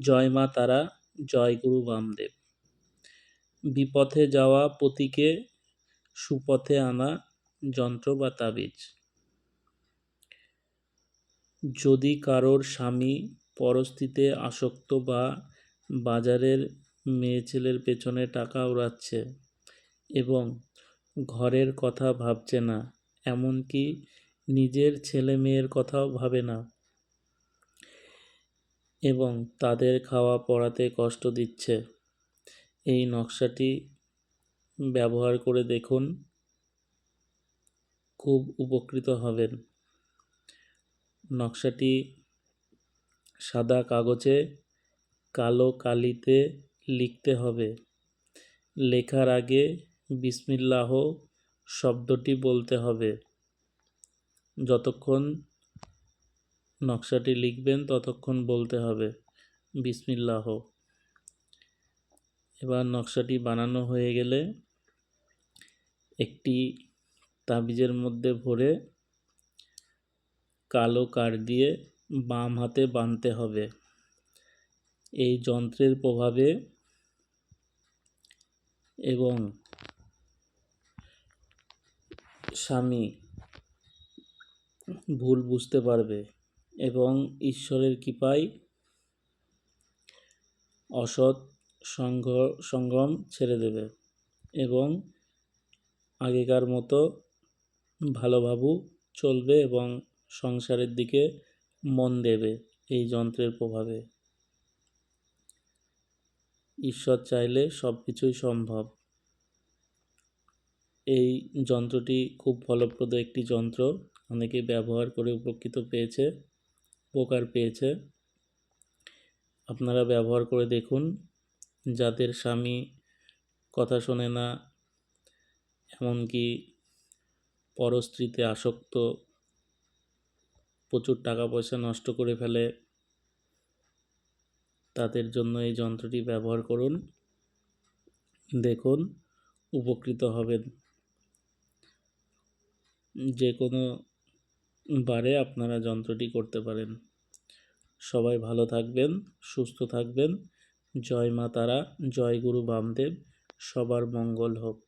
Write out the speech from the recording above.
জয় মা তারা, জয় গুরু বামদেব। বিপথে যাওয়া পতিকে সুপথে আনা যন্ত্র বা তাবিজ। যদি কারোর স্বামী পরস্ত্রীতে আসক্ত বা বাজারের মেয়ে ছেলের পেছনে টাকা উড়াচ্ছে এবং ঘরের কথা ভাবছে না, এমনকি নিজের ছেলে মেয়ের কথাও ভাবে না এবং তাদের খাওয়া পড়াতে কষ্ট দিচ্ছে, এই নকশাটি ব্যবহার করে দেখুন, খুব উপকৃত হবেন। নকশাটি সাদা কাগজে কালো কালিতে লিখতে হবে। লেখার আগে বিসমিল্লাহ শব্দটি বলতে হবে। যতক্ষণ নকশাটি লিখবেন ততক্ষণ বলতে হবে বিসমিল্লাহ। এবার নকশাটি বানানো হয়ে গেলে একটি তাবিজের মধ্যে ভরে কালো কাঠ দিয়ে বাম হাতে বাঁধতে হবে। এই যন্ত্রের প্রভাবে এবং স্বামী ভুল বুঝতে পারবে এবং ঈশ্বরের কৃপায় অসৎ সংগ্রাম ছেড়ে দেবে এবং আগেকার মতো ভালোভাবে চলবে এবং সংসারের দিকে মন দেবে। এই যন্ত্রের প্রভাবে ঈশ্বর চাইলে সব কিছুই সম্ভব। এই যন্ত্রটি খুব ফলপ্রদ একটি যন্ত্র, অনেকে ব্যবহার করে উপকার পেয়েছে। আপনারা ব্যবহার করে দেখুন। যাদের স্বামী কথা শোনে না, এমনকি পরস্ত্রীতে আসক্ত, প্রচুর টাকা পয়সা নষ্ট করে ফেলে, তাদের জন্য এই যন্ত্রটি ব্যবহার করুন, দেখুন উপকৃত হবেন। যে কোনো বারে আপনারা যন্ত্রটি করতে পারেন। সবাই ভালো থাকবেন, সুস্থ থাকবেন। জয় মা তারা, জয় গুরু বামদেব। সবার মঙ্গল হোক।